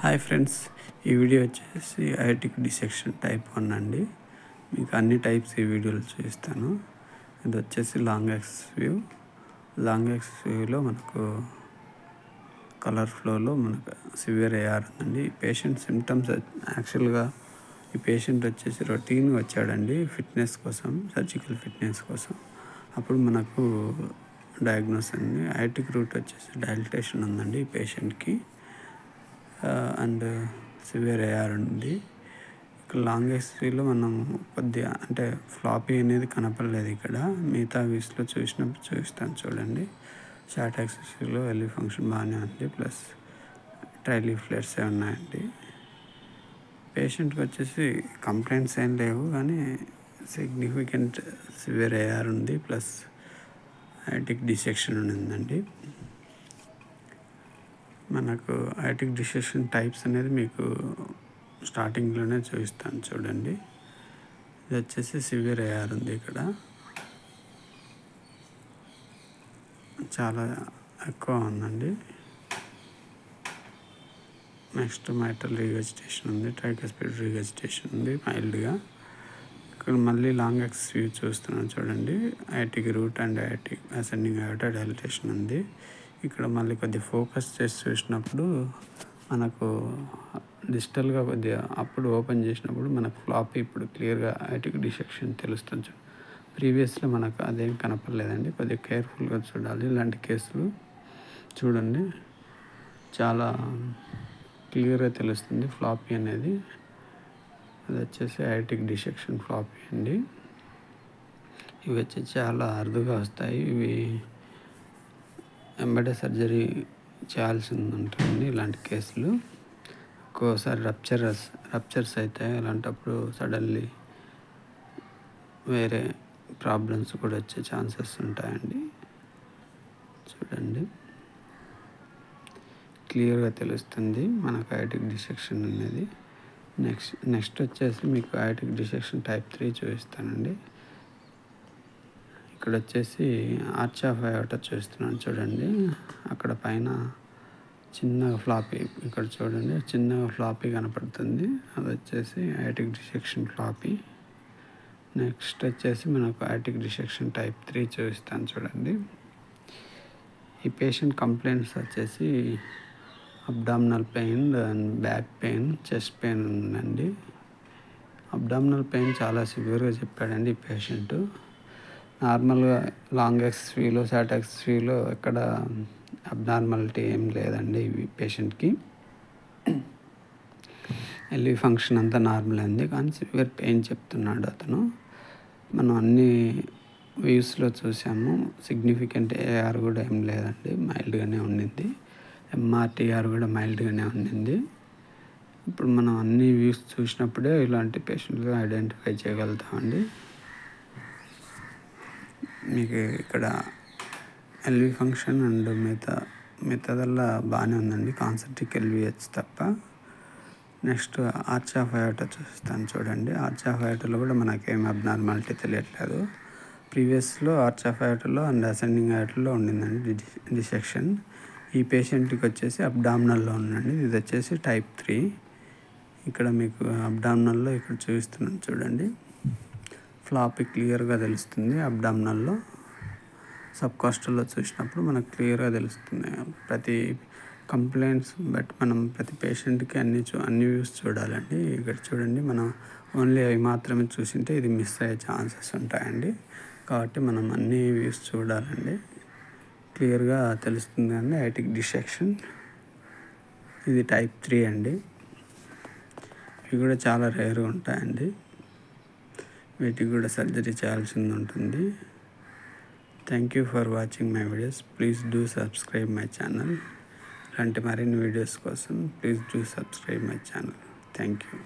Hi friends, ఈ video వచ్చేసి ఐటిక్ dissection type 1 అండి. మీకు అన్ని టైప్స్ ఈ వీడియోలో చూపిస్తాను. ఇది వచ్చేసి long axis view. Long axis వ్యూలో మనకు కలర్ ఫ్లోలో మనకు సివియర్ ఏఆర్ ఉందండి. ఈ పేషెంట్ సిమ్టమ్స్ యాక్చువల్గా ఈ పేషెంట్ వచ్చేసి రొటీన్గా వచ్చాడండి ఫిట్నెస్ కోసం, సర్జికల్ ఫిట్నెస్ కోసం. అప్పుడు మనకు డయాగ్నోస్ అండి ఐటిక్ రూట్ వచ్చేసి డైలటేషన్ ఉందండి ఈ పేషెంట్కి. అండ్ సివియర్ ఏఆర్ ఉంది. ఇక్కడ లాంగ్ ఎక్స్రేలో మనం కొద్దిగా అంటే ఫ్లాపీ అనేది కనపడలేదు. ఇక్కడ మిగతా వ్యూస్లో చూసినప్పుడు చూపిస్తాను చూడండి. షార్ట్ యాక్సిస్లో ఎల్వి ఫంక్షన్ బాగానే ఉంది, ప్లస్ ట్రైలీ ఫ్లేట్స్ ఉన్నాయండి. పేషెంట్కి వచ్చేసి కంప్లైంట్స్ ఏం లేవు, కానీ సిగ్నిఫికెంట్ సివియర్ ఏఆర్ ఉంది, ప్లస్ ఐటిక్ డిసెక్షన్ ఉందండి. మనకు ఐటిక్ డిసెక్షన్ టైప్స్ అనేది మీకు స్టార్టింగ్లోనే చూపిస్తాను చూడండి. ఇది వచ్చేసి సివియర్ ఏఆర్ ఉంది, ఇక్కడ చాలా ఎక్కువ ఉందండి. నెక్స్ట్ మైట్రల్ రీవెజిటేషన్ ఉంది, ట్రైకస్పిడ్ రీవెజిటేషన్ ఉంది మైల్డ్గా. ఇక్కడ మళ్ళీ లాంగ్ యాక్సిస్ వ్యూ చూస్తున్నాను చూడండి. Aortic root and aortic ascending aorta dilatation ఉంది. ఇక్కడ మళ్ళీ కొద్దిగా ఫోకస్ చేసి చూసినప్పుడు మనకు డిజిటల్గా కొద్దిగా అప్పుడు ఓపెన్ చేసినప్పుడు మనకు ఫ్లాపీ ఇప్పుడు క్లియర్గా ఐటిక్ డిసెక్షన్ తెలుస్తుంది. ప్రీవియస్లో మనకు అదేం కనపడలేదండి. కొద్దిగా కేర్ఫుల్గా చూడాలి. ఇలాంటి కేసులు చూడండి, చాలా క్లియర్గా తెలుస్తుంది ఫ్లాపీ అనేది. అది వచ్చేసి ఐటిక్ డిసెక్షన్ ఫ్లాపీ అండి. ఇవి వచ్చి చాలా అరుదుగా వస్తాయి. ఇవి ఎంబడే సర్జరీ చేయాల్సి ఉంటుంది ఇలాంటి కేసులు. ఒక్కోసారి రప్చర్స్ అవుతాయి. అలాంటప్పుడు సడన్లీ వేరే ప్రాబ్లమ్స్ కూడా వచ్చే ఛాన్సెస్ ఉంటాయండి. చూడండి, క్లియర్గా తెలుస్తుంది మనకు ఐటిక్ డిసెక్షన్ అనేది. నెక్స్ట్ వచ్చేసి మీకు ఐటిక్ డిసెక్షన్ టైప్ 3 చూపిస్తానండి. ఇక్కడ వచ్చేసి ఆర్చ్ ఆఫ్ అయోటా చూస్తున్నాను చూడండి. అక్కడ పైన చిన్నగా ఫ్లాపీ, ఇక్కడ చూడండి చిన్నగా ఫ్లాపీ కనపడుతుంది. అది వచ్చేసి ఐటిక్ డిసెక్షన్ ఫ్లాపీ. నెక్స్ట్ వచ్చేసి మనకు ఐటిక్ డిసెక్షన్ టైప్ 3 చూపిస్తాను చూడండి. ఈ పేషెంట్ కంప్లైంట్స్ వచ్చేసి abdominal pain and back pain, chest pain ఉందండి. అబ్డామినల్ పెయిన్ చాలా సివియర్గా చెప్పాడండి ఈ పేషెంట్. నార్మల్గా లాంగ్ యాక్సిస్ వ్యూలో, షార్ట్ యాక్సిస్ వ్యూలో ఎక్కడ అబ్నార్మాలిటీ ఏం లేదండి ఈ పేషెంట్కి. ఎల్వి ఫంక్షన్ అంతా నార్మల్ అయింది, కానీ సివియర్ పెయిన్ చెప్తున్నాడు అతను. మనం అన్ని వ్యూస్లో చూసాము. సిగ్నిఫికెంట్ ఏఆర్ కూడా ఏం లేదండి, మైల్డ్గానే ఉండింది. ఎంఆర్టీఆర్ కూడా మైల్డ్గానే ఉండింది. ఇప్పుడు మనం అన్ని వ్యూస్ చూసినప్పుడే ఇలాంటి పేషెంట్గా ఐడెంటిఫై చేయగలుగుతామండి. మీకు ఇక్కడ ఎల్వి ఫంక్షన్ అండ్ మిగతాదల్లా బాగానే ఉందండి, కాన్సెంట్రిక్ ఎల్విహెచ్ తప్ప. నెక్స్ట్ ఆర్చ్ ఆఫ్ అయోటా చూస్తాను చూడండి. ఆర్చ్ ఆఫ్ అయోటాలో కూడా మనకేం అబ్నార్మాలిటీ తెలియట్లేదు. ప్రీవియస్లో ఆర్చ్ ఆఫ్ అయోటాలో అండ్ అసెండింగ్ అయోటాలో ఉండిందండి డిసెక్షన్. ఈ పేషెంట్కి వచ్చేసి అబ్డామినల్లో ఉందండి. ఇది వచ్చేసి టైప్ 3. ఇక్కడ మీకు అబ్డామినల్లో ఇక్కడ చూపిస్తున్నాను చూడండి. ఫ్లాపీ క్లియర్గా తెలుస్తుంది అబ్డామినల్లో. సబ్ కాస్టల్లో చూసినప్పుడు మనకు క్లియర్గా తెలుస్తుంది. ప్రతి కంప్లైంట్స్ బట్ మనం ప్రతి పేషెంట్కి అన్ని వ్యూస్ చూడాలండి. ఇక్కడ చూడండి, మనం ఓన్లీ అవి మాత్రమే చూసింటే ఇది మిస్ అయ్యే ఛాన్సెస్ ఉంటాయండి. కాబట్టి మనం అన్ని వ్యూస్ చూడాలండి. క్లియర్గా తెలుస్తుంది అండి ఐటిక్ డిసెక్షన్. ఇది టైప్ 3 అండి. ఇవి కూడా చాలా రేర్గా ఉంటాయండి. వీటికి కూడా సర్జరీ చేయాల్సింది ఉంటుంది. Thank you for watching my videos. Please do subscribe my channel. ఇలాంటి మరిన్ని వీడియోస్ కోసం please do subscribe my channel. Thank you.